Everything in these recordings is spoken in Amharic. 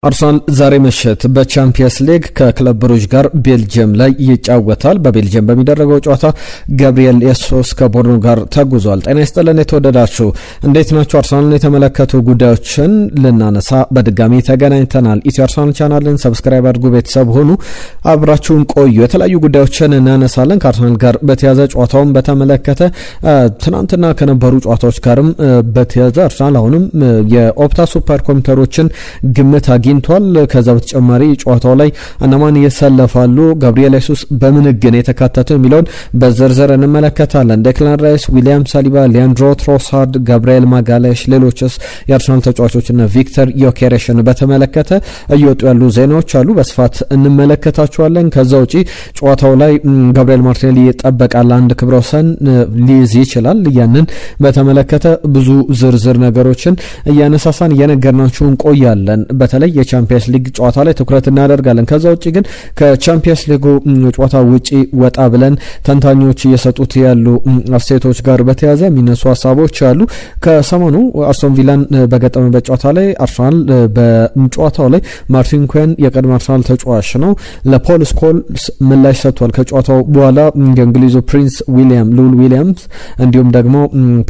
አርሰናል ዛሬ ምሽት በቻምፒየንስ ሊግ ከክለብ ብሩጅ ጋር ቤልጅየም ላይ ይጫወታል። በቤልጅየም በሚደረገው ጨዋታ ጋብሪኤል ጄሱስ ከቡድኑ ጋር ተጉዟል። ጤና ይስጥልን የተወደዳችሁ እንዴት ናችሁ? አርሰናልን የተመለከቱ ጉዳዮችን ልናነሳ በድጋሚ ተገናኝተናል። ኢትዮ አርሰናል ቻናልን ሰብስክራይብ አድርጉ፣ ቤተሰብ ሆኑ፣ አብራችሁን ቆዩ። የተለያዩ ጉዳዮችን እናነሳለን። ከአርሰናል ጋር በተያዘ ጨዋታውን በተመለከተ ትናንትና ከነበሩ ጨዋታዎች ጋርም በተያዘ አርሰናል አሁንም የኦፕታ ሱፐር ኮምፒውተሮችን ግምት አግኝቷል። ከዛ በተጨማሪ ጨዋታው ላይ እነማን ይሰለፋሉ፣ ጋብሪኤል ጄሱስ በምን ግን የተካተተው የሚለውን በዝርዝር እንመለከታለን። ዴክላን ራይስ፣ ዊሊያም ሳሊባ፣ ሊያንድሮ ትሮሳርድ፣ ጋብሪኤል ማጋሌሽ፣ ሌሎችስ የአርሰናል ተጫዋቾችና ቪክተር ዮኬሬሽን በተመለከተ እየወጡ ያሉ ዜናዎች አሉ፣ በስፋት እንመለከታቸዋለን። ከዛ ውጪ ጨዋታው ላይ ጋብሪኤል ማርቲኔሊ ይጠበቃል፣ አንድ ክብረ ወሰን ሊይዝ ይችላል። ያንን በተመለከተ ብዙ ዝርዝር ነገሮችን እያነሳሳን እየነገርናችሁ እንቆያለን። በተለይ የቻምፒየንስ ሊግ ጨዋታ ላይ ትኩረት እናደርጋለን። ከዛ ውጪ ግን ከቻምፒየንስ ሊጉ ጨዋታ ውጪ ወጣ ብለን ተንታኞች እየሰጡት ያሉ አስተያየቶች ጋር በተያያዘ የሚነሱ ሀሳቦች አሉ። ከሰሞኑ አስቶን ቪላን በገጠመበት ጨዋታ ላይ አርሰናል በጨዋታው ላይ ማርቲን ኩዌን የቀድሞ አርሰናል ተጫዋች ነው ለፖል ስኮልስ ምላሽ ሰጥቷል። ከጨዋታው በኋላ የእንግሊዙ ፕሪንስ ዊሊያም ሉል ዊሊያምስ እንዲሁም ደግሞ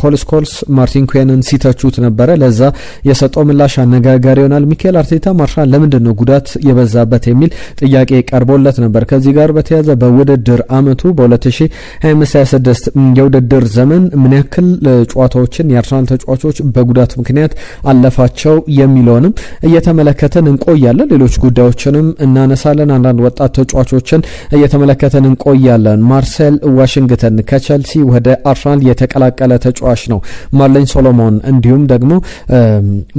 ፖል ስኮልስ ማርቲን ኩዌንን ሲተቹት ነበረ። ለዛ የሰጠው ምላሽ አነጋጋሪ ይሆናል። ሚኬል አርቴታ አርሰናል ለምንድን ነው ጉዳት የበዛበት የሚል ጥያቄ ቀርቦለት ነበር። ከዚህ ጋር በተያያዘ በውድድር አመቱ በ2025/26 የውድድር ዘመን ምን ያክል ጨዋታዎችን የአርሰናል ተጫዋቾች በጉዳት ምክንያት አለፋቸው የሚለውንም እየተመለከተን እንቆያለን። ሌሎች ጉዳዮችንም እናነሳለን። አንዳንድ ወጣት ተጫዋቾችን እየተመለከተን እንቆያለን። ማርሴል ዋሽንግተን ከቸልሲ ወደ አርሰናል የተቀላቀለ ተጫዋች ነው። ማርሌን ሶሎሞን እንዲሁም ደግሞ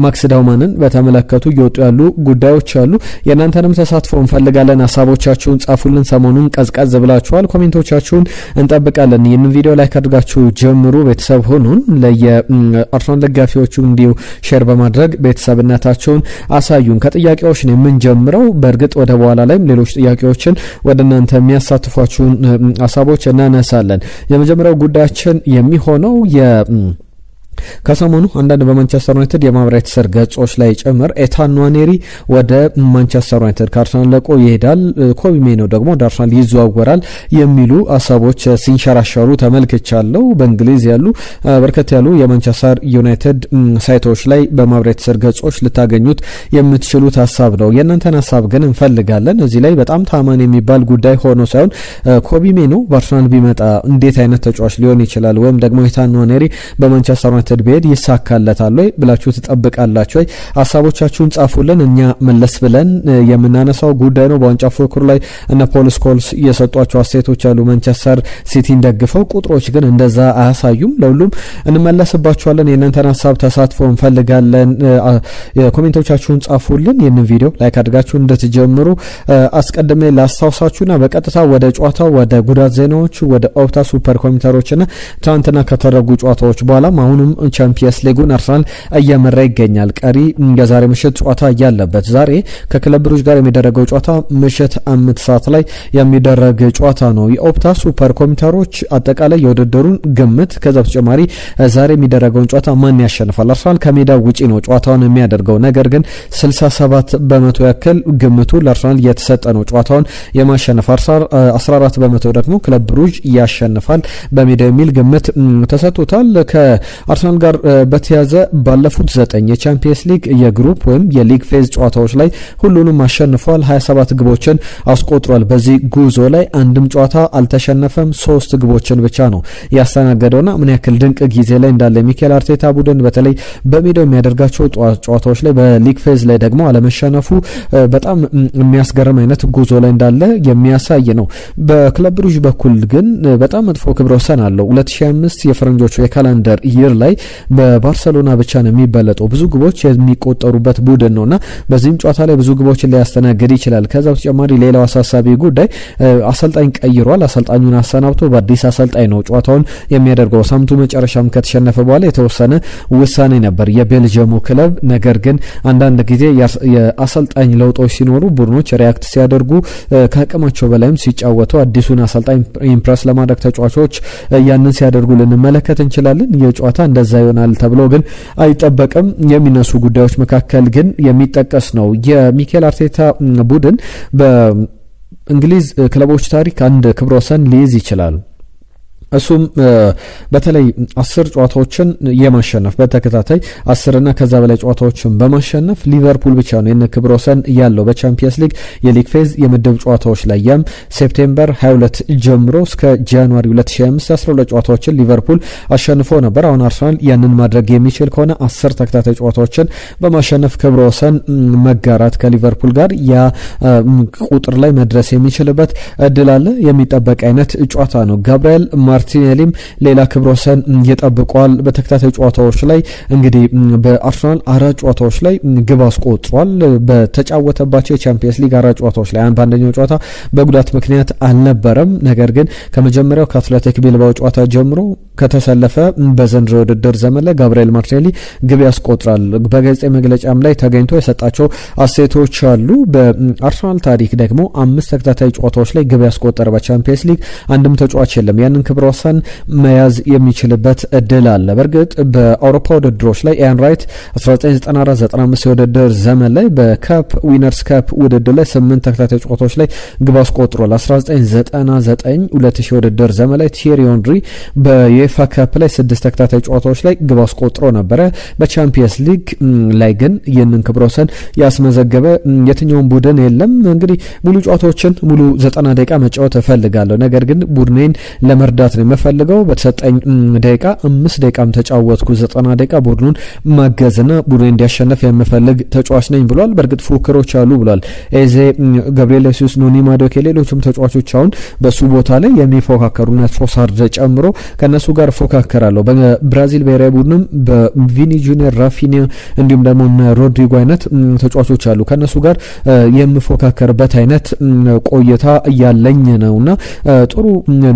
ማክስ ዳውማንን በተመለከቱ እየወጡ ያሉ ጉዳዮች አሉ። የእናንተንም ተሳትፎ እንፈልጋለን። ሀሳቦቻችሁን ጻፉልን። ሰሞኑን ቀዝቀዝ ብላችኋል፣ ኮሜንቶቻችሁን እንጠብቃለን። ይህንን ቪዲዮ ላይክ አድርጋችሁ ጀምሩ፣ ቤተሰብ ሁኑን። ለየአርሰናል ደጋፊዎቹ እንዲሁ ሼር በማድረግ ቤተሰብነታችሁን አሳዩን። ከጥያቄዎች ነው የምንጀምረው። በእርግጥ ወደ በኋላ ላይም ሌሎች ጥያቄዎችን ወደ እናንተ የሚያሳትፏችሁን ሀሳቦች እናነሳለን። የመጀመሪያው ጉዳያችን የሚሆነው ከሰሞኑ አንዳንድ በማንቸስተር ዩናይትድ የማህበራዊ ትስስር ገጾች ላይ ጭምር ኤታን ንዋኔሪ ወደ ማንቸስተር ዩናይትድ ከአርሰናል ለቆ ይሄዳል፣ ኮቢ ሜይኖ ደግሞ ወደ አርሰናል ይዘዋወራል የሚሉ ሀሳቦች ሲንሸራሸሩ ተመልክቻለሁ። በእንግሊዝ ያሉ በርከት ያሉ የማንቸስተር ዩናይትድ ሳይቶች ላይ በማህበራዊ ትስስር ገጾች ልታገኙት የምትችሉት ሀሳብ ነው። የእናንተን ሀሳብ ግን እንፈልጋለን። እዚህ ላይ በጣም ታማኝ የሚባል ጉዳይ ሆኖ ሳይሆን ኮቢ ሜይኖ በአርሰናል ቢመጣ እንዴት አይነት ተጫዋች ሊሆን ይችላል፣ ወይም ደግሞ ኤታን ንዋኔሪ በማንቸስተር ዩናይትድ ቤድ ይሳካለታል ወይ ብላችሁ ትጠብቃላችሁ ወይ? ሀሳቦቻችሁን ጻፉልን። እኛ መለስ ብለን የምናነሳው ጉዳይ ነው። በዋንጫ ፉክክሩ ላይ እነ ፖል ስኮልስ የሰጧቸው አስተያየቶች አሉ፣ ማንቸስተር ሲቲን ደግፈው። ቁጥሮች ግን እንደዛ አያሳዩም። ለሁሉም እንመለስባችኋለን። የእናንተን ሀሳብ ተሳትፎ እንፈልጋለን። ኮሜንቶቻችሁን ጻፉልን። ይህንን ቪዲዮ ላይክ አድርጋችሁ እንድትጀምሩ አስቀድሜ ላስታውሳችሁና በቀጥታ ወደ ጨዋታው ወደ ጉዳት ዜናዎች ወደ ኦፕታ ሱፐር ኮምፒውተሮችና ትናንትና ከተደረጉ ጨዋታዎች በኋላ አሁንም ቻምፒየንስ ሊጉን አርሰናል እየመራ ይገኛል። ቀሪ የዛሬ ምሽት ጨዋታ ያለበት ዛሬ ከክለብ ብሩጅ ጋር የሚደረገው ጨዋታ ምሽት 5 ሰዓት ላይ የሚደረግ ጨዋታ ነው። የኦፕታ ሱፐር ኮምፒውተሮች አጠቃላይ የውድድሩን ግምት ከዛ በተጨማሪ ዛሬ የሚደረገውን ጨዋታ ማን ያሸንፋል፣ አርሰናል ከሜዳ ውጪ ነው ጨዋታውን የሚያደርገው። ነገር ግን 67 በመቶ ያክል ግምቱ ለአርሰናል የተሰጠ ነው ጨዋታውን የማሸነፍ። አርሰናል 14 በመቶ ደግሞ ክለብ ብሩጅ ያሸንፋል በሜዳ የሚል ግምት ተሰጥቶታል። ከአርሰናል ጋር በተያዘ ባለፉት 9 የቻምፒየንስ ሊግ የግሩፕ ወይም የሊግ ፌዝ ጨዋታዎች ላይ ሁሉንም አሸንፏል። 27 ግቦችን አስቆጥሯል። በዚህ ጉዞ ላይ አንድም ጨዋታ አልተሸነፈም። 3 ግቦችን ብቻ ነው ያስተናገደውና ምን ያክል ድንቅ ጊዜ ላይ እንዳለ ሚኬል አርቴታ ቡድን በተለይ በሜዳው የሚያደርጋቸው ጨዋታዎች ላይ በሊግ ፌዝ ላይ ደግሞ አለመሸነፉ በጣም የሚያስገርም አይነት ጉዞ ላይ እንዳለ የሚያሳይ ነው። በክለብ ብሩጅ በኩል ግን በጣም መጥፎ ክብረ ወሰን አለው። 2025 የፈረንጆቹ የካላንደር ይር ላይ በባርሰሎና ብቻ ነው የሚበለጠው። ብዙ ግቦች የሚቆጠሩበት ቡድን ነውና በዚህም ጨዋታ ላይ ብዙ ግቦችን ሊያስተናግድ ይችላል። ከዛ በተጨማሪ ሌላው አሳሳቢ ጉዳይ አሰልጣኝ ቀይሯል። አሰልጣኙን አሰናብቶ በአዲስ አሰልጣኝ ነው ጨዋታውን የሚያደርገው። ሳምንቱ መጨረሻም ከተሸነፈ በኋላ የተወሰነ ውሳኔ ነበር የቤልጅየሙ ክለብ። ነገር ግን አንዳንድ ጊዜ የአሰልጣኝ ለውጦች ሲኖሩ ቡድኖች ሪያክት ሲያደርጉ ከአቅማቸው በላይም ሲጫወቱ አዲሱን አሰልጣኝ ኢምፕረስ ለማድረግ ተጫዋቾች ያንን ሲያደርጉ ልንመለከት እንችላለን። የጨዋታ እንደ እንደዛ ይሆናል ተብሎ ግን አይጠበቅም። የሚነሱ ጉዳዮች መካከል ግን የሚጠቀስ ነው የሚኬል አርቴታ ቡድን በእንግሊዝ ክለቦች ታሪክ አንድ ክብረ ወሰን ሊይዝ ይችላል። እሱም በተለይ 10 ጨዋታዎችን የማሸነፍ በተከታታይ 10 እና ከዛ በላይ ጨዋታዎችን በማሸነፍ ሊቨርፑል ብቻ ነው የነ ክብረ ወሰን ያለው በቻምፒየንስ ሊግ የሊግ ፌዝ የምድብ ጨዋታዎች ላይ ያም ሴፕቴምበር 22 ጀምሮ እስከ ጃንዋሪ 2025 12 ጨዋታዎችን ሊቨርፑል አሸንፎ ነበር። አሁን አርሰናል ያንን ማድረግ የሚችል ከሆነ 10 ተከታታይ ጨዋታዎችን በማሸነፍ ክብረ ወሰን መጋራት ከሊቨርፑል ጋር ያ ቁጥር ላይ መድረስ የሚችልበት እድል አለ። የሚጠበቅ አይነት ጨዋታ ነው። ጋብሪኤል ማርቲኔሊም ሌላ ክብረ ወሰን ይጠብቋል። በተከታታይ ጨዋታዎች ላይ እንግዲህ በአርሰናል 4 ጨዋታዎች ላይ ግብ አስቆጥሯል። በተጫወተባቸው የቻምፒየንስ ሊግ 4 ጨዋታዎች ላይ በአንደኛው ጨዋታ በጉዳት ምክንያት አልነበረም። ነገር ግን ከመጀመሪያው ከአትሌቲክ ቢልባኦ ጨዋታ ጀምሮ ከተሰለፈ በዘንድሮ ውድድር ዘመን ላይ ጋብሪኤል ማርቲኔሊ ግብ ያስቆጥራል። በጋዜጣዊ መግለጫም ላይ ተገኝቶ የሰጣቸው አስተያየቶች አሉ። በአርሰናል ታሪክ ደግሞ 5 ተከታታይ ጨዋታዎች ላይ ግብ ያስቆጠረ በቻምፒየንስ ሊግ አንድም ተጫዋች የለም። ያንን ክብረ ወሰን መያዝ የሚችልበት እድል አለ። በእርግጥ በአውሮፓ ውድድሮች ላይ ኢያን ራይት 1994-95 የውድድር ዘመን ላይ በካፕ ዊነርስ ካፕ ውድድር ላይ 8 ተከታታይ ጨዋታዎች ላይ ግብ አስቆጥሯል። 1999-2000 የውድድር ዘመን ላይ ቲየሪ ሄንሪ በዩኤፋ ካፕ ላይ 6 ተከታታይ ጨዋታዎች ላይ ግብ አስቆጥሮ ነበረ። በቻምፒየንስ ሊግ ላይ ግን ይህንን ክብረ ወሰን ያስመዘገበ የትኛውም ቡድን የለም። እንግዲህ ሙሉ ጨዋታዎችን ሙሉ 90 ደቂቃ መጫወት እፈልጋለሁ፣ ነገር ግን ቡድኔን ለመርዳት ነው የምፈልገው። በተሰጠኝ ደቂቃ 5 ደቂቃም ተጫወትኩ፣ 90 ደቂቃ ቡድኑን ማገዝና ቡድኑን እንዲያሸነፍ የምፈልግ ተጫዋች ነኝ ብሏል። በእርግጥ ፉክክሮች አሉ ብሏል። ኤዜ፣ ጋብሪኤል ሱስ፣ ኖኒ ማዱኬ ሌሎችም ተጫዋቾች አሁን በሱ ቦታ ላይ የሚፎካከሩና ትሮሳርድ ጨምሮ ከነሱ ጋር ፎካከራለሁ። በብራዚል ብሔራዊ ቡድንም በቪኒ ጁኒየር፣ ራፊኒያ እንዲሁም ደግሞ ሮድሪጎ አይነት ተጫዋቾች አሉ። ከነሱ ጋር የምፎካከርበት አይነት ቆይታ እያለኝ ነውና ጥሩ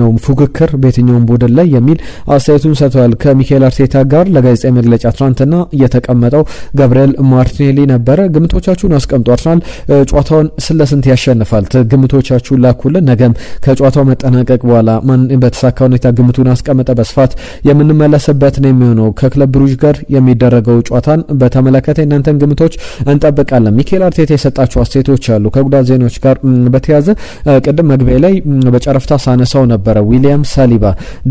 ነው ፉክክር በየትኛውም ቡድን ላይ የሚል አስተያየቱን ሰጥቷል። ከሚኬል አርቴታ ጋር ለጋዜጣዊ መግለጫ ትናንትና የተቀመጠው ጋብሪኤል ማርቲኔሊ ነበረ። ግምቶቻችሁን አስቀምጡ። አርሰናል ጨዋታውን ስለስንት ያሸንፋል? ግምቶቻችሁን ላኩልን። ነገም ከጨዋታው መጠናቀቅ በኋላ ማን በተሳካ ሁኔታ ግምቱን አስቀመጠ በስፋት የምንመለስበት ነው የሚሆነው። ከክለብ ብሩጅ ጋር የሚደረገው ጨዋታን በተመለከተ እናንተን ግምቶች እንጠብቃለን። ሚኬል አርቴታ የሰጣቸው አስተያየቶች አሉ። ከጉዳት ዜናዎች ጋር በተያያዘ ቅድም መግቢያ ላይ በጨረፍታ ሳነሳው ነበረ። ዊሊያም ሳሊባ፣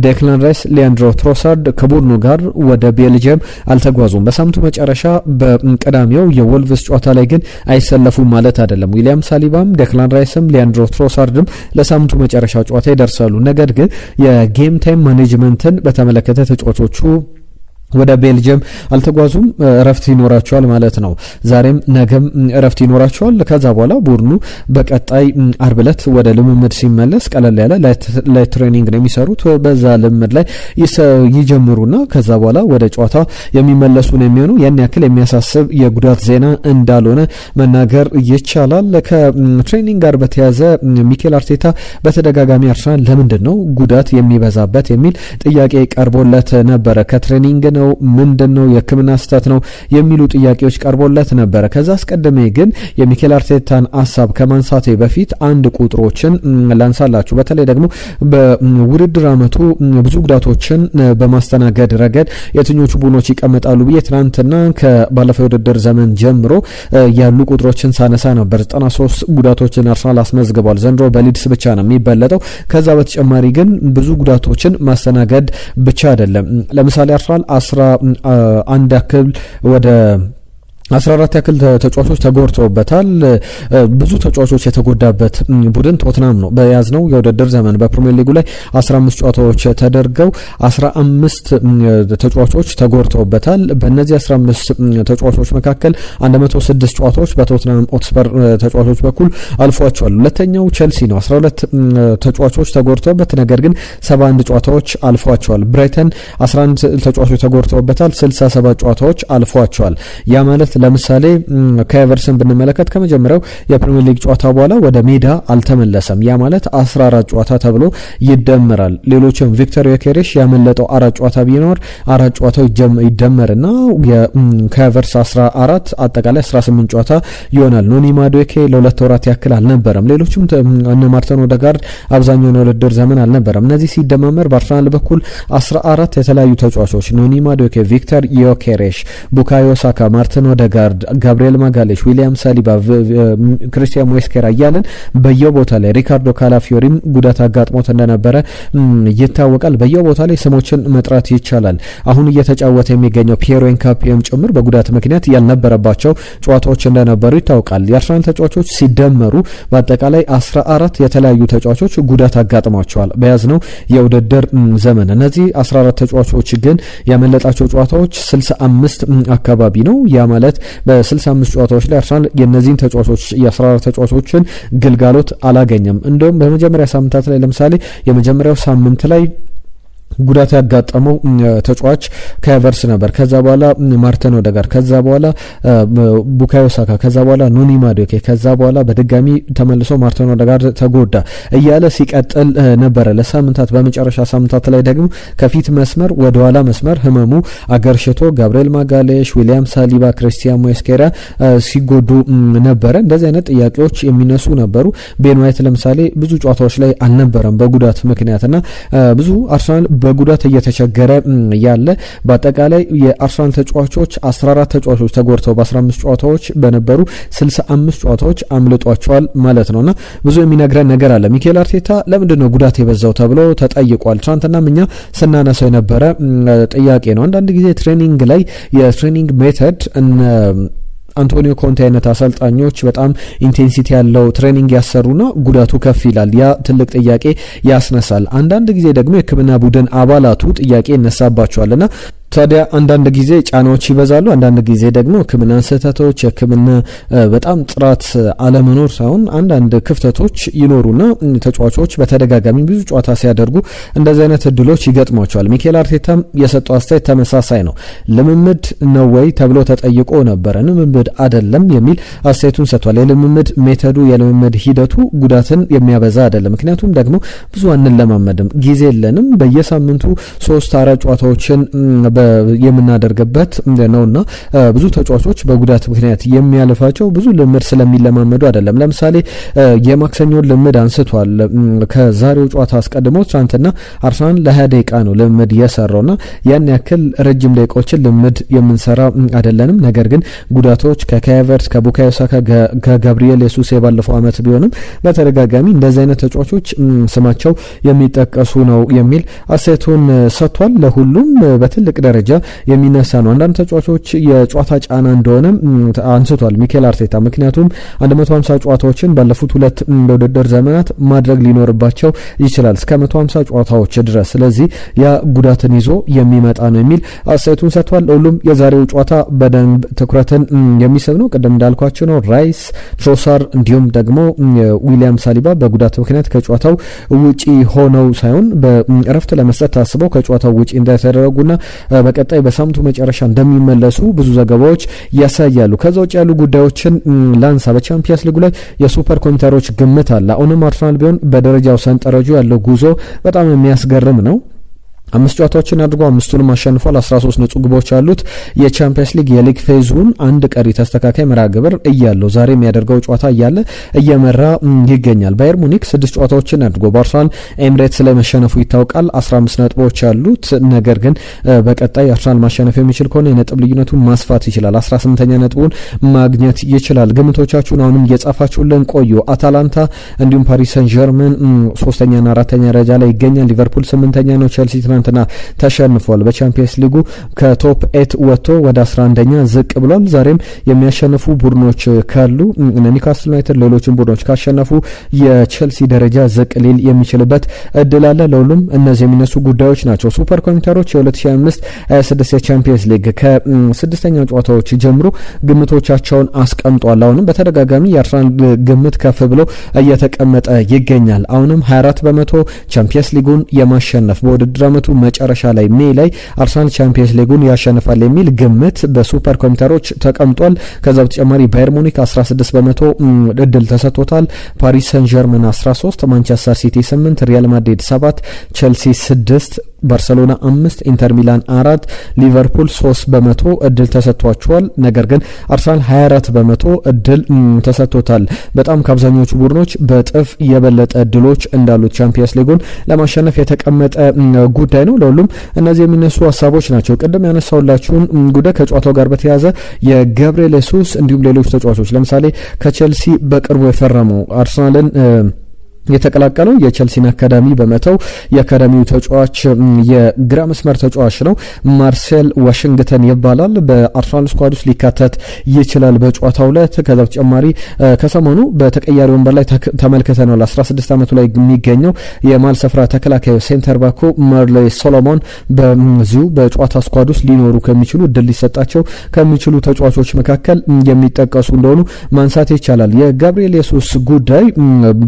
ዴክላን ራይስ፣ ሊያንድሮ ትሮሳርድ ከቡድኑ ጋር ወደ ቤልጅየም አልተጓዙም። በሳምንቱ መጨረሻ በቅዳሜው የወልቭስ ጨዋታ ላይ ግን አይሰለፉም ማለት አይደለም። ዊሊያም ሳሊባም፣ ዴክላን ራይስም፣ ሊያንድሮ ትሮሳርድም ለሳምንቱ መጨረሻ ጨዋታ ይደርሳሉ። ነገር ግን የጌም ታይም ማኔጅመንትን በተመለከተ ተጫዋቾቹ ወደ ቤልጅየም አልተጓዙም። እረፍት ይኖራቸዋል ማለት ነው። ዛሬም ነገም እረፍት ይኖራቸዋል። ከዛ በኋላ ቡድኑ በቀጣይ አርብ ዕለት ወደ ልምምድ ሲመለስ ቀለል ያለ ላይት ትሬኒንግ ነው የሚሰሩት። በዛ ልምምድ ላይ ይጀምሩና ከዛ በኋላ ወደ ጨዋታ የሚመለሱ ነው የሚሆነው። ያን ያክል የሚያሳስብ የጉዳት ዜና እንዳልሆነ መናገር ይቻላል። ከትሬኒንግ ጋር በተያያዘ ሚኬል አርቴታ በተደጋጋሚ አርሰናል ለምንድን ነው ጉዳት የሚበዛበት የሚል ጥያቄ ቀርቦለት ነበረ። ከትሬኒንግ ነው ምንድነው የሕክምና ስህተት ነው የሚሉ ጥያቄዎች ቀርቦለት ነበረ። ከዛ አስቀድሜ ግን የሚኬል አርቴታን ሐሳብ ከማንሳቴ በፊት አንድ ቁጥሮችን ላንሳላችሁ። በተለይ ደግሞ በውድድር አመቱ ብዙ ጉዳቶችን በማስተናገድ ረገድ የትኞቹ ቡድኖች ይቀመጣሉ ብዬ ትናንትና ከባለፈው ውድድር ዘመን ጀምሮ ያሉ ቁጥሮችን ሳነሳ ነበር። 93 ጉዳቶችን አርሰናል አስመዝግቧል። ዘንድሮ በሊድስ ብቻ ነው የሚበለጠው። ከዛ በተጨማሪ ግን ብዙ ጉዳቶችን ማስተናገድ ብቻ አይደለም። ለምሳሌ አርሰናል 11 ያክል ወደ 14 ያክል ተጫዋቾች ተጎድተውበታል። ብዙ ተጫዋቾች የተጎዳበት ቡድን ቶትናም ነው። በያዝነው የውድድር ዘመን በፕሪሚየር ሊጉ ላይ 15 ጨዋታዎች ተደርገው 15 ተጫዋቾች ተጎድተውበታል። በእነዚህ 15 ተጫዋቾች መካከል 106 ጨዋታዎች በቶትናም ሆትስፐር ተጫዋቾች በኩል አልፏቸዋል። ሁለተኛው ቼልሲ ነው። 12 ተጫዋቾች ተጎድተውበት ነገር ግን 71 ጨዋታዎች አልፏቸዋል። ብራይተን 11 ተጫዋቾች ተጎድተውበታል። 67 ጨዋታዎች አልፏቸዋል። ያ ማለት ለምሳሌ ከኤቨርሰን ብንመለከት ከመጀመሪያው የፕሪሚየር ሊግ ጨዋታ በኋላ ወደ ሜዳ አልተመለሰም። ያ ማለት 14 ጨዋታ ተብሎ ይደመራል። ሌሎችም ቪክተር ዮኬሬሽ ያመለጠው 4 ጨዋታ ቢኖር 4 ጨዋታው ይደመርና ከኤቨርስ 14 አጠቃላይ 18 ጨዋታ ይሆናል። ኖኒ ማዱዌኬ ለሁለት ወራት ያክል አልነበረም። ሌሎችም እነ ማርቲን ኦዴጋርድ አብዛኛውን የውድድር ዘመን አልነበረም። እነዚህ ሲደማመር በአርሰናል በኩል 14 የተለያዩ ተጫዋቾች ኖኒ ማዱዌኬ፣ ቪክተር ዮኬሬሽ፣ ቡካዮ ሳካ፣ ማርቲን ኦዴጋርድ፣ ጋብሪኤል ማጋሌሽ፣ ዊሊያም ሳሊባ፣ ክሪስቲያን ሞስኬራ እያለን በየቦታ ላይ ሪካርዶ ካላፊዮሪም ጉዳት አጋጥሞት እንደነበረ ይታወቃል። በየቦታ ላይ ስሞችን መጥራት ይቻላል። አሁን እየተጫወተ የሚገኘው ፒየሮ ኤንካፒየም ጭምር በጉዳት ምክንያት ያልነበረባቸው ጨዋታዎች እንደነበሩ ይታወቃል። የአርሰናል ተጫዋቾች ሲደመሩ በአጠቃላይ 14 የተለያዩ ተጫዋቾች ጉዳት አጋጥሟቸዋል በያዝነው የውድድር ዘመን። እነዚህ 14 ተጫዋቾች ግን ያመለጣቸው ጨዋታዎች 65 አካባቢ ነው። ያ ማለት በ65 ጨዋታዎች ላይ አርሰናል የነዚህን ተጫዋቾች የ14 ተጫዋቾችን ግልጋሎት አላገኘም። እንደውም በመጀመሪያ ሳምንታት ላይ ለምሳሌ የመጀመሪያው ሳምንት ላይ ጉዳት ያጋጠመው ተጫዋች ከኤቨርስ ነበር። ከዛ በኋላ ማርቲን ኦዴጋርድ፣ ከዛ በኋላ ቡካዮ ሳካ፣ ከዛ በኋላ ኖኒ ማዱዌኬ፣ ከዛ በኋላ በድጋሚ ተመልሶ ማርቲን ኦዴጋርድ ተጎዳ እያለ ሲቀጥል ነበረ ለሳምንታት። በመጨረሻ ሳምንታት ላይ ደግሞ ከፊት መስመር ወደ ኋላ መስመር ህመሙ አገርሽቶ ጋብሪኤል ማጋሌሽ፣ ዊሊያም ሳሊባ፣ ክሪስቲያን ሞስኬራ ሲጎዱ ነበረ። እንደዚህ አይነት ጥያቄዎች የሚነሱ ነበሩ። ቤን ዋይት ለምሳሌ ብዙ ጨዋታዎች ላይ አልነበረም በጉዳት ምክንያትና ብዙ አርሰናል በጉዳት እየተቸገረ ያለ በአጠቃላይ የአርሰናል ተጫዋቾች 14 ተጫዋቾች ተጎድተው በ15 ጨዋታዎች በነበሩ 65 ጨዋታዎች አምልጧቸዋል ማለት ነውና ብዙ የሚነግረን ነገር አለ። ሚኬል አርቴታ ለምንድነው ጉዳት የበዛው ተብሎ ተጠይቋል። ትናንትናም እኛ ስናነሳው የነበረ ጥያቄ ነው። አንዳንድ ጊዜ ትሬኒንግ ላይ የትሬኒንግ ሜተድ አንቶኒዮ ኮንቴ አይነት አሰልጣኞች በጣም ኢንቴንሲቲ ያለው ትሬኒንግ ያሰሩና ጉዳቱ ከፍ ይላል። ያ ትልቅ ጥያቄ ያስነሳል። አንዳንድ ጊዜ ደግሞ የሕክምና ቡድን አባላቱ ጥያቄ ይነሳባቸዋልና ታዲያ አንዳንድ ጊዜ ጫናዎች ይበዛሉ። አንዳንድ ጊዜ ደግሞ ሕክምና ስህተቶች፣ ሕክምና በጣም ጥራት አለመኖር ሳይሆን አንዳንድ ክፍተቶች ይኖሩና ተጫዋቾች በተደጋጋሚ ብዙ ጨዋታ ሲያደርጉ እንደዚህ አይነት እድሎች ይገጥሟቸዋል። ሚኬል አርቴታም የሰጠው አስተያየት ተመሳሳይ ነው። ልምምድ ነው ወይ ተብሎ ተጠይቆ ነበረ። ልምምድ አይደለም የሚል አስተያየቱን ሰጥቷል። የልምምድ ሜተዱ የልምምድ ሂደቱ ጉዳትን የሚያበዛ አይደለም። ምክንያቱም ደግሞ ብዙ አንለማመድም፣ ጊዜ የለንም። በየሳምንቱ 3-4 ጨዋታዎችን የምናደርግበት ነውና ብዙ ተጫዋቾች በጉዳት ምክንያት የሚያልፋቸው ብዙ ልምድ ስለሚለማመዱ አይደለም። ለምሳሌ የማክሰኞን ልምድ አንስቷል። ከዛሬው ጨዋታ አስቀድሞ ትናንትና አርሰናል ለ20 ደቂቃ ነው ልምድ የሰራውና ያን ያክል ረጅም ደቂቃዎችን ልምድ የምንሰራ አይደለንም። ነገር ግን ጉዳቶች ከካቨርስ፣ ከቡካዮ ሳካ፣ ከጋብሪኤል የሱስ ባለፈው አመት ቢሆንም በተደጋጋሚ እንደዚህ አይነት ተጫዋቾች ስማቸው የሚጠቀሱ ነው የሚል አስተያየቱን ሰጥቷል። ለሁሉም በትልቅ ደረጃ የሚነሳ ነው። አንዳንድ ተጫዋቾች የጨዋታ ጫና እንደሆነ አንስቷል ሚኬል አርቴታ። ምክንያቱም 150 ጨዋታዎችን ባለፉት 2 የውድድር ዘመናት ማድረግ ሊኖርባቸው ይችላል እስከ 150 ጨዋታዎች ድረስ። ስለዚህ ያ ጉዳትን ይዞ የሚመጣ ነው የሚል አስተያየቱን ሰጥቷል። ሁሉም የዛሬው ጨዋታ በደንብ ትኩረትን የሚስብ ነው። ቅድም እንዳልኳቸው ነው ራይስ፣ ትሮሳር እንዲሁም ደግሞ ዊሊያም ሳሊባ በጉዳት ምክንያት ከጨዋታው ውጪ ሆነው ሳይሆን በእረፍት ለመስጠት ታስበው ከጨዋታው ውጪ እንደተደረጉና በቀጣይ በሳምንቱ መጨረሻ እንደሚመለሱ ብዙ ዘገባዎች ያሳያሉ። ከዛ ውጭ ያሉ ጉዳዮችን ላንሳ። በቻምፒየንስ ሊግ ላይ የሱፐር ኮምፒውተሮች ግምት አለ። አሁንም አርሰናል ቢሆን በደረጃው ሰንጠረዡ ያለው ጉዞ በጣም የሚያስገርም ነው። 5 ጨዋታዎችን አድርጎ 5ቱንም አሸንፏል። 13 ንጹህ ግቦች አሉት። የቻምፒየንስ ሊግ የሊግ ፌዙን አንድ ቀሪ ተስተካካይ መርሃ ግብር እያለው ዛሬ የሚያደርገው ጨዋታ እያለ እየመራ ይገኛል። ባየር ሙኒክ 6 ጨዋታዎችን አድርጎ በአርሰናል ኤምሬትስ ላይ መሸነፉ ይታወቃል። 15 ነጥቦች አሉት። ነገር ግን በቀጣይ አርሰናል ማሸነፍ የሚችል ከሆነ የነጥብ ልዩነቱን ማስፋት ይችላል። 18ኛ ነጥቡን ማግኘት ይችላል። ግምቶቻችሁን አሁንም እየጻፋችሁልን ቆዩ። አታላንታ እንዲሁም ፓሪስ ሰን ጀርመን 3ኛና 4ኛ ደረጃ ላይ ይገኛል። ሊቨርፑል 8ኛ ነው። ቼልሲ ትናንትና ተሸንፏል። በቻምፒየንስ ሊጉ ከቶፕ 8 ወጥቶ ወደ 11ኛ ዝቅ ብሏል። ዛሬም የሚያሸንፉ ቡድኖች ካሉ ኒውካስል ዩናይትድ ሌሎችን ቡድኖች ካሸነፉ የቼልሲ ደረጃ ዝቅ ሊል የሚችልበት እድል አለ። ለሁሉም እነዚህ የሚነሱ ጉዳዮች ናቸው። ሱፐር ኮምፒውተሮች የ2025/26 የቻምፒየንስ ሊግ ከ6ኛ ጨዋታዎች ጀምሮ ግምቶቻቸውን አስቀምጧል። አሁንም በተደጋጋሚ የአርሰናል ግምት ከፍ ብሎ እየተቀመጠ ይገኛል። አሁንም 24% ቻምፒየንስ ሊጉን የማሸነፍ በውድድር አመቱ መጨረሻ ላይ ሜይ ላይ አርሰናል ቻምፒየንስ ሊጉን ያሸንፋል የሚል ግምት በሱፐር ኮምፒውተሮች ተቀምጧል። ከዛ በተጨማሪ ባየር ሙኒክ 16 በመቶ እድል ተሰጥቶታል። ፓሪስ ሰን ጀርመን 13፣ ማንቸስተር ሲቲ 8፣ ሪያል ማድሪድ 7፣ ቼልሲ 6፣ ባርሰሎና 5፣ ኢንተር ሚላን 4፣ ሊቨርፑል 3 በመቶ እድል ተሰጥቷቸዋል። ነገር ግን አርሰናል 24 በመቶ እድል ተሰጥቶታል። በጣም ከአብዛኞቹ ቡድኖች በጥፍ የበለጠ እድሎች እንዳሉት ቻምፒየንስ ሊጉን ለማሸነፍ የተቀመጠ ጉዳይ ነው። ለሁሉም እነዚህ የሚነሱ ሀሳቦች ናቸው። ቅድም ያነሳውላችሁን ጉዳይ ከጨዋታው ጋር በተያያዘ የጋብሪኤል ሱስ እንዲሁም ሌሎች ተጫዋቾች ለምሳሌ ከቼልሲ በቅርቡ የፈረመው አርሰናልን የተቀላቀለው የቼልሲን አካዳሚ በመተው የአካዳሚው ተጫዋች የግራ መስመር ተጫዋች ነው። ማርሴል ዋሽንግተን ይባላል። በአርሰናል ስኳድ ውስጥ ሊካተት ይችላል በጨዋታው ላይ። ከዛ በተጨማሪ ከሰሞኑ በተቀያሪ ወንበር ላይ ተመልክተናል። 16 ዓመቱ ላይ የሚገኘው የማል ስፍራ ተከላካዩ ሴንተር ባኩ ማርሌይ ሶሎሞን በዚሁ በጨዋታ ስኳድ ውስጥ ሊኖሩ ከሚችሉ እድል ሊሰጣቸው ከሚችሉ ተጫዋቾች መካከል የሚጠቀሱ እንደሆኑ ማንሳት ይቻላል። የጋብሪኤል ሱስ ጉዳይ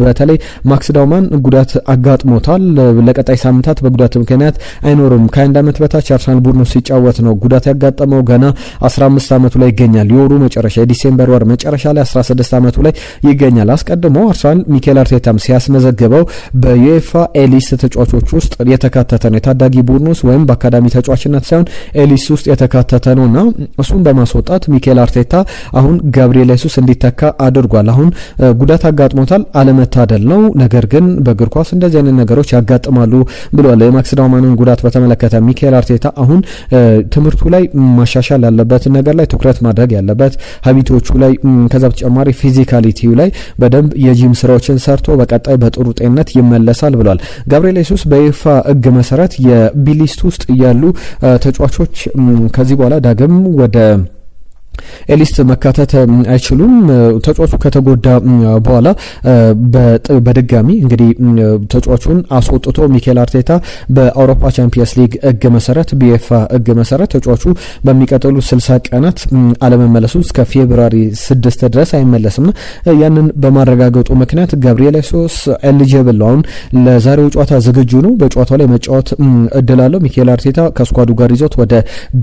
በተለይ ማክስ ዳውማን ጉዳት አጋጥሞታል። ለቀጣይ ሳምንታት በጉዳት ምክንያት አይኖርም። ከአንድ ዓመት በታች አርሰናል ቡድኑ ሲጫወት ነው ጉዳት ያጋጠመው። ገና 15 ዓመቱ ላይ ይገኛል። የወሩ መጨረሻ የዲሴምበር ወር መጨረሻ ላይ 16 ዓመቱ ላይ ይገኛል። አስቀድሞ አርሰናል ሚኬል አርቴታም ሲያስመዘግበው በዩኤፋ ኤሊስ ተጫዋቾች ውስጥ የተካተተ ነው። የታዳጊ ቡድኑ ውስጥ ወይም በአካዳሚ ተጫዋችነት ሳይሆን ኤሊስ ውስጥ የተካተተ ነውና እሱን በማስወጣት ሚኬል አርቴታ አሁን ጋብሪኤል ሱስ እንዲተካ አድርጓል። አሁን ጉዳት አጋጥሞታል፣ አለመታደል ነው። ነገር ግን በእግር ኳስ እንደዚህ አይነት ነገሮች ያጋጥማሉ ብሏል። የማክስ ዳውማንን ጉዳት በተመለከተ ሚኬል አርቴታ አሁን ትምህርቱ ላይ ማሻሻል ያለበት ነገር ላይ ትኩረት ማድረግ ያለበት ሀቢቶቹ ላይ፣ ከዛ በተጨማሪ ፊዚካሊቲው ላይ በደንብ የጂም ስራዎችን ሰርቶ በቀጣይ በጥሩ ጤንነት ይመለሳል ብሏል። ጋብሪኤል ሱስ በይፋ ሕግ መሰረት የቢሊስት ውስጥ ያሉ ተጫዋቾች ከዚህ በኋላ ዳግም ወደ ኤሊስት መካተት አይችሉም። ተጫዋቹ ከተጎዳ በኋላ በድጋሚ እንግዲህ ተጫዋቹን አስወጥቶ ሚኬል አርቴታ በአውሮፓ ቻምፒየንስ ሊግ ሕግ መሰረት በዩኤፋ ሕግ መሰረት ተጫዋቹ በሚቀጥሉ 60 ቀናት አለመመለሱ እስከ ፌብሩዋሪ 6 ድረስ አይመለስም። ያንን በማረጋገጡ ምክንያት ጋብሪኤል ሱስ ኤሊጂብል ነው። አሁን ለዛሬው ጨዋታ ዝግጁ ነው። በጨዋታው ላይ መጫወት እድል አለው። ሚኬል አርቴታ ከስኳዱ ጋር ይዞት ወደ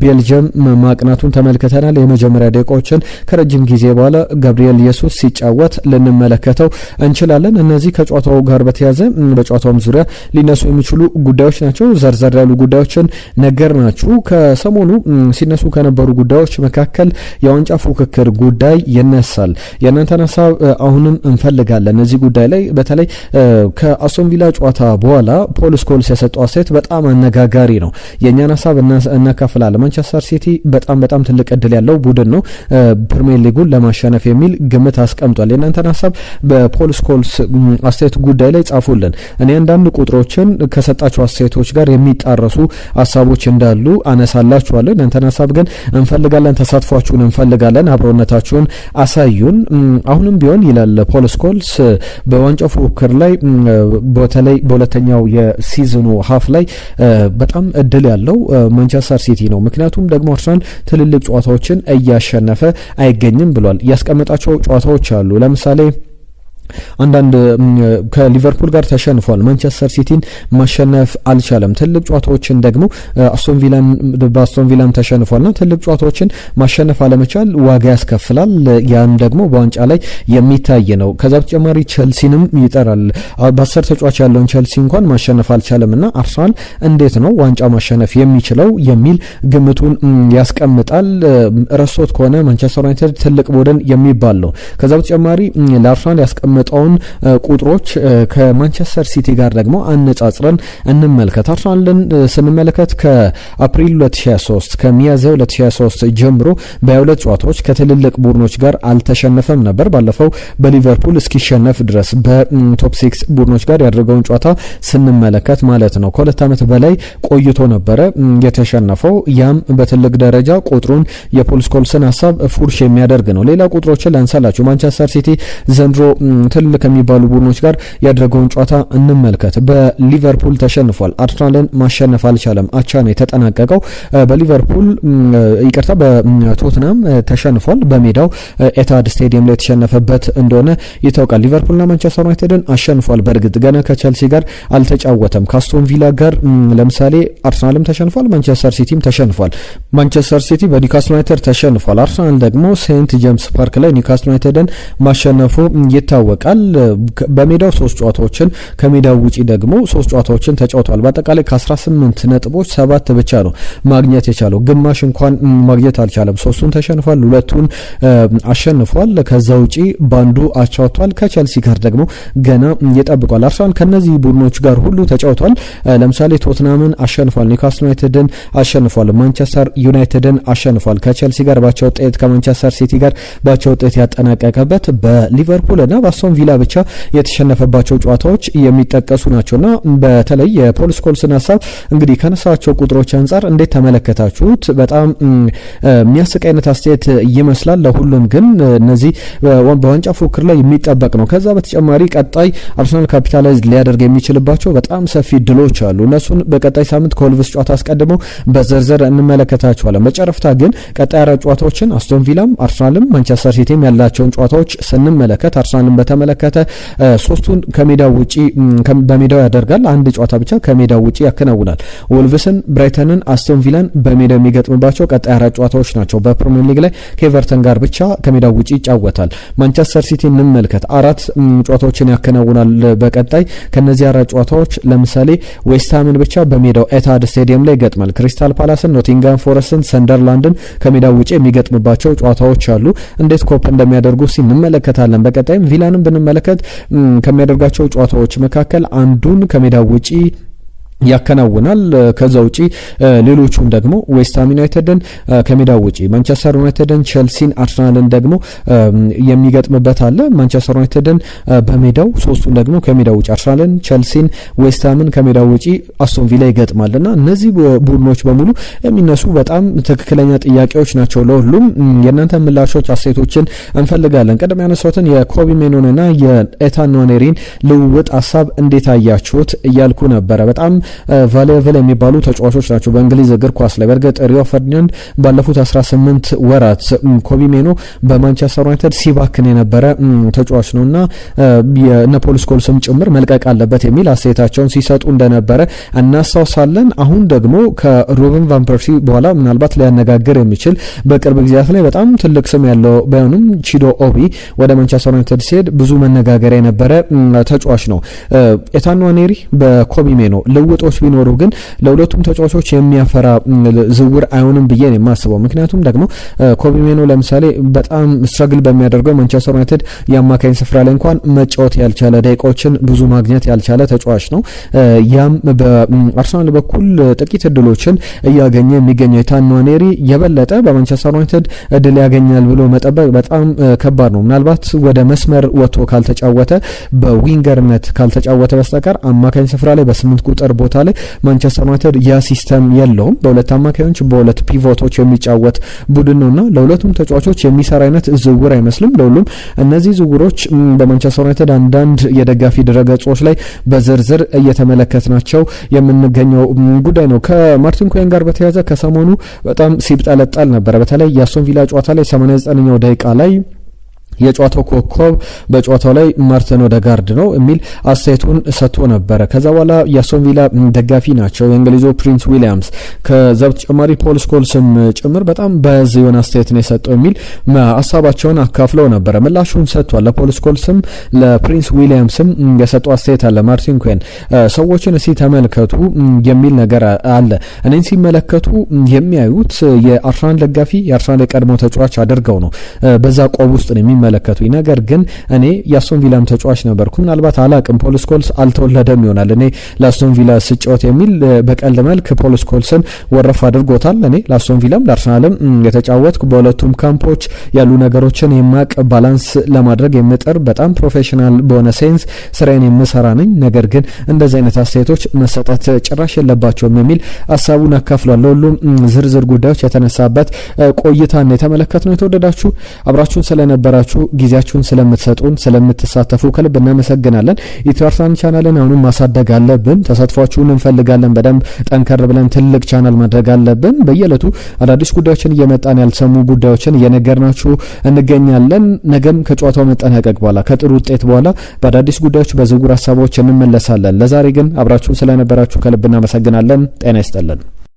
ቤልጅየም ማቅናቱን ተመልክተናል። የመጀመሪያ ደቂቃዎችን ከረጅም ጊዜ በኋላ ጋብሪኤል ሱስ ሲጫወት ልንመለከተው እንችላለን። እነዚህ ከጨዋታው ጋር በተያያዘ በጨዋታውም ዙሪያ ሊነሱ የሚችሉ ጉዳዮች ናቸው። ዘርዘር ያሉ ጉዳዮችን ነገር ናቸው። ከሰሞኑ ሲነሱ ከነበሩ ጉዳዮች መካከል የዋንጫ ፉክክር ጉዳይ ይነሳል። የእናንተን ሀሳብ አሁንም እንፈልጋለን። እዚህ ጉዳይ ላይ በተለይ ከአስቶን ቪላ ጨዋታ በኋላ ፖል ስኮልስ የሰጠው አስተያየት በጣም አነጋጋሪ ነው። የእኛን ሀሳብ እናካፍላለን። ማንቸስተር ሲቲ በጣም ትልቅ እድል ያለው ቡድን ነው ፕሪሚየር ሊጉን ለማሸነፍ የሚል ግምት አስቀምጧል። የእናንተን ሀሳብ በፖል ስኮልስ አስተያየት ጉዳይ ላይ ጻፉልን። እኔ አንዳንድ ቁጥሮችን ከሰጣቸው አስተያየቶች ጋር የሚጣረሱ ሀሳቦች እንዳሉ አነሳላችኋለሁ። እናንተን ሀሳብ ግን እንፈልጋለን፣ ተሳትፏችሁን እንፈልጋለን፣ አብሮነታችሁን አሳዩን። አሁንም ቢሆን ይላል ፖል ስኮልስ በዋንጫው ፉክክር ላይ በተለይ በሁለተኛው የሲዝኑ ሀፍ ላይ በጣም እድል ያለው ማንቸስተር ሲቲ ነው። ምክንያቱም ደግሞ አርሰናል ትልልቅ ጨዋታዎችን እያሸነፈ አይገኝም ብሏል። ያስቀመጣቸው ጨዋታዎች አሉ። ለምሳሌ አንዳንድ ከሊቨርፑል ጋር ተሸንፏል። ማንቸስተር ሲቲን ማሸነፍ አልቻለም። ትልቅ ጨዋታዎችን ደግሞ በአስቶን ቪላም ተሸንፏልና ትልቅ ጨዋታዎችን ማሸነፍ አለመቻል ዋጋ ያስከፍላል። ያም ደግሞ በዋንጫ ላይ የሚታይ ነው። ከዛ በተጨማሪ ቸልሲንም ይጠራል። በ10 ተጫዋች ያለውን ቸልሲ እንኳን ማሸነፍ አልቻለምና አርሰናል እንዴት ነው ዋንጫ ማሸነፍ የሚችለው የሚል ግምቱን ያስቀምጣል። ረስቶት ከሆነ ማንቸስተር ዩናይትድ ትልቅ ቡድን የሚባል ነው። ከዛ በተጨማሪ ለአርሰናል ያስቀመጠውን ቁጥሮች ከማንቸስተር ሲቲ ጋር ደግሞ አነጻጽረን እንመልከት። አርሰናልን ስንመለከት ከአፕሪል 2023 ከሚያዝያ 2023 ጀምሮ በ22 ጨዋታዎች ከትልልቅ ቡድኖች ጋር አልተሸነፈም ነበር። ባለፈው በሊቨርፑል እስኪሸነፍ ድረስ በቶፕ 6 ቡድኖች ጋር ያደረገውን ጨዋታ ስንመለከት ማለት ነው ከሁለት ዓመት በላይ ቆይቶ ነበረ የተሸነፈው። ያም በትልቅ ደረጃ ቁጥሩን የፖል ስኮልስን ሀሳብ ፉርሽ የሚያደርግ ነው። ሌላ ቁጥሮችን ላንሳላችሁ። ማንቸስተር ሲቲ ዘንድሮ ትልቅ ከሚባሉ ቡድኖች ጋር ያደረገውን ጨዋታ እንመልከት። በሊቨርፑል ተሸንፏል። አርሰናልን ማሸነፍ አልቻለም። አቻ ነው የተጠናቀቀው። በሊቨርፑል ይቅርታ በቶትናም ተሸንፏል። በሜዳው ኤታድ ስቴዲየም ላይ የተሸነፈበት እንደሆነ ይታወቃል። ሊቨርፑልና ማንቸስተር ዩናይትድን አሸንፏል። በእርግጥ ገና ከቸልሲ ጋር አልተጫወተም። ከአስቶን ቪላ ጋር ለምሳሌ አርሰናልም ተሸንፏል። ማንቸስተር ሲቲም ተሸንፏል። ማንቸስተር ሲቲ በኒውካስል ዩናይትድ ተሸንፏል። አርሰናል ደግሞ ሴንት ጄምስ ፓርክ ላይ ኒውካስል ዩናይትድን ማሸነፉ ይታወቃል። በሜዳው 3 ጨዋታዎችን ከሜዳው ውጪ ደግሞ 3 ጨዋታዎችን ተጫውተዋል። በአጠቃላይ ከ18 ነጥቦች 7 ብቻ ነው ማግኘት የቻለው። ግማሽ እንኳን ማግኘት አልቻለም። 3ቱን ተሸንፏል፣ 2ቱን አሸንፏል። ከዛ ውጪ ባንዱ አቻ ወጥቷል። ከቸልሲ ጋር ደግሞ ገና ይጠብቋል። አርሰናል ከነዚህ ቡድኖች ጋር ሁሉ ተጫውቷል። ለምሳሌ ቶትናምን አሸንፏል፣ ኒውካስል ዩናይትድን አሸንፏል፣ ማንቸስተር ዩናይትድን አሸንፏል። ከቸልሲ ጋር ባቸው ውጤት ከማንቸስተር ሲቲ ጋር ባቸው ውጤት ያጠናቀቀበት በሊቨርፑል እና በአስቶን ቪላ ብቻ የተሸነፈባቸው ጨዋታዎች የሚጠቀሱ ናቸውና በተለይ የፖል ስኮልስን ሀሳብ እንግዲህ ከነሳቸው ቁጥሮች አንጻር እንዴት ተመለከታችሁት? በጣም የሚያስቅ አይነት አስተያየት ይመስላል። ለሁሉም ግን እነዚህ በዋንጫ ፉክክር ላይ የሚጠበቅ ነው። ከዛ በተጨማሪ ቀጣይ አርሰናል ካፒታላይዝ ሊያደርግ የሚችልባቸው በጣም ሰፊ ድሎች አሉ። እነሱን በቀጣይ ሳምንት ከወልቭስ ጨዋታ አስቀድመው በዝርዝር እንመለከታቸዋለን። በጨረፍታ ግን ቀጣይ 4 ጨዋታዎችን አስቶን ቪላም፣ አርሰናልም ማንቸስተር ሲቲም ያላቸውን ጨዋታዎች ስንመለከት አርሰናልን በተመለከተ 3ቱን ከሜዳው ውጪ በሜዳው ያደርጋል። 1 ጨዋታ ብቻ ከሜዳው ውጪ ያከናውናል። ወልቭስን፣ ብራይተንን፣ አስቶን ቪላን በሜዳው የሚገጥምባቸው ቀጣይ 4 ጨዋታዎች ናቸው። በፕሪሚየር ሊግ ላይ ከኤቨርተን ጋር ብቻ ከሜዳው ውጪ ይጫወታል። ማንቸስተር ሲቲ እንመልከት። 4 ጨዋታዎችን ያከናውናል በቀጣይ። ከነዚህ 4 ጨዋታዎች ለምሳሌ ዌስትሃምን ብቻ በሜዳው ኤታድ ስቴዲየም ላይ ይገጥማል። ክሪስታል ፓላስን፣ ኖቲንጋም ፎረስትን፣ ሰንደርላንድን ከሜዳው ውጪ የሚገጥምባቸው ጨዋታዎች አሉ። እንዴት ኮፕ እንደሚያደርጉ እንመለከታለን። በቀጣይም ቪላንን ብንመለከት ከሚያደርጋቸው ጨዋታዎች መካከል አንዱን ከሜዳው ውጪ ያከናውናል። ከዛ ውጪ ሌሎቹን ደግሞ ዌስትሃም ዩናይትድን ከሜዳው ውጪ፣ ማንቸስተር ዩናይትድን፣ ቸልሲን፣ አርሰናልን ደግሞ የሚገጥምበት አለ። ማንቸስተር ዩናይትድን በሜዳው 3ቱን ደግሞ ከሜዳው ውጪ፣ አርሰናልን፣ ቸልሲን፣ ዌስትሃምን ከሜዳው ውጪ አስቶን ቪላ ይገጥማልና እነዚህ ቡድኖች በሙሉ የሚነሱ በጣም ትክክለኛ ጥያቄዎች ናቸው። ለሁሉም የእናንተ ምላሾች፣ አስተያየቶችን እንፈልጋለን። ቀደም ያነሳሁትን የኮቢ ሜኖንና የኤታን ንዋኔሪን ልውውጥ ሀሳብ እንዴት አያችሁት እያልኩ ነበረ። በጣም ቫሌቨል የሚባሉ ተጫዋቾች ናቸው በእንግሊዝ እግር ኳስ ላይ። በእርግጥ ሪዮ ፈርዲናንድ ባለፉት 18 ወራት ኮቢ ሜኖ በማንቸስተር ዩናይትድ ሲባክን የነበረ ተጫዋች ነውና የነ ፖል ስኮልስም ጭምር መልቀቅ አለበት የሚል አስተያየታቸውን ሲሰጡ እንደነበረ እናስታውሳለን። አሁን ደግሞ ከሩበን ቫን ፐርሲ በኋላ ምናልባት ሊያነጋግር የሚችል በቅርብ ጊዜያት ላይ በጣም ትልቅ ስም ያለው ባይሆንም ቺዶ ኦቢ ወደ ማንቸስተር ዩናይትድ ሲሄድ ብዙ መነጋገሪያ የነበረ ተጫዋች ነው። ኤታን ንዋኔሪ በኮቢ ሜኖ ልውጦች ቢኖሩ ግን ለሁለቱም ተጫዋቾች የሚያፈራ ዝውውር አይሆንም ብዬ ነው የማስበው። ምክንያቱም ደግሞ ኮቢ ሜኖ ለምሳሌ በጣም ስትራግል በሚያደርገው ማንቸስተር ዩናይትድ የአማካኝ ስፍራ ላይ እንኳን መጫወት ያልቻለ፣ ደቂቃዎችን ብዙ ማግኘት ያልቻለ ተጫዋች ነው። ያም በአርሰናል በኩል ጥቂት እድሎችን እያገኘ የሚገኘው ኤታን ንዋኔሪ የበለጠ በማንቸስተር ዩናይትድ እድል ያገኛል ብሎ መጠበቅ በጣም ከባድ ነው። ምናልባት ወደ መስመር ወጥቶ ካልተጫወተ፣ በዊንገርነት ካልተጫወተ በስተቀር አማካኝ ስፍራ ላይ በ8 ቁጥር ቦታ ላይ ማንቸስተር ዩናይትድ ያ ሲስተም የለውም። በሁለት አማካዮች በሁለት ፒቮቶች የሚጫወት ቡድን ነውና ለሁለቱም ተጫዋቾች የሚሰራ አይነት ዝውውር አይመስልም። ለሁሉም እነዚህ ዝውውሮች በማንቸስተር ዩናይትድ አንዳንድ የደጋፊ ድረገጾች ላይ በዝርዝር እየተመለከትናቸው የምንገኘው ጉዳይ ነው። ከማርቲን ኩዌን ጋር በተያያዘ ከሰሞኑ በጣም ሲብጠለጠል ነበረ። በተለይ የአስቶን ቪላ ጨዋታ ላይ 89ኛው ደቂቃ ላይ የጨዋታው ኮከብ በጨዋታው ላይ ማርቲን ኦዴጋርድ ነው የሚል አስተያየቱን ሰጥቶ ነበረ። ከዛ በኋላ የአስቶን ቪላ ደጋፊ ናቸው የእንግሊዙ ፕሪንስ ዊሊያምስ፣ ከዛ በተጨማሪ ፖል ስኮልስም ጭምር በጣም በዚህ የሆነ አስተያየት ነው የሰጠው የሚል ሀሳባቸውን አካፍለው ነበረ። ምላሹን ሰጥቷል። ለፖል ስኮልስም ለፕሪንስ ዊሊያምስም የሰጠው አስተያየት አለ። ማርቲን ኩዌን ሰዎችን እስቲ ተመልከቱ የሚል ነገር አለ። እኔን ሲመለከቱ የሚያዩት የአርሰናል ደጋፊ የአርሰናል የቀድሞ ተጫዋች አድርገው ነው በዛ ቆብ ውስጥ ነው የሚመለከቱኝ። ነገር ግን እኔ የአስቶን ቪላም ተጫዋች ነበርኩ። ምናልባት አላቅም ፖል ስኮልስ አልተወለደም ይሆናል እኔ ለአስቶን ቪላ ስጫወት የሚል በቀልድ መልክ ፖል ስኮልስን ወረፍ አድርጎታል። እኔ ለአስቶን ቪላም ለአርሰናልም የተጫወትኩ በሁለቱም ካምፖች ያሉ ነገሮችን የማቅ ባላንስ ለማድረግ የምጥር በጣም ፕሮፌሽናል በሆነ ሴንስ ስራዬን የምሰራ ነኝ። ነገር ግን እንደዚህ አይነት አስተያየቶች መሰጠት ጭራሽ የለባቸውም የሚል ሀሳቡን አካፍሏል። ለሁሉም ዝርዝር ጉዳዮች የተነሳበት ቆይታን የተመለከትነው። የተወደዳችሁ አብራችሁን ስለነበራችሁ እየመጣችሁ ጊዜያችሁን ስለምትሰጡን ስለምትሳተፉ ከልብ እናመሰግናለን። ኢትዮ አርሰናል ቻናልን አሁንም ማሳደግ አለብን። ተሳትፏችሁን እንፈልጋለን። በደንብ ጠንከር ብለን ትልቅ ቻናል ማድረግ አለብን። በየዕለቱ አዳዲስ ጉዳዮችን እየመጣን ያልሰሙ ጉዳዮችን እየነገርናችሁ እንገኛለን። ነገም ከጨዋታው መጠናቀቅ በኋላ ከጥሩ ውጤት በኋላ በአዳዲስ ጉዳዮች በዝውውር ሀሳቦች እንመለሳለን። ለዛሬ ግን አብራችሁን ስለነበራችሁ ከልብ እናመሰግናለን። ጤና ይስጥልን።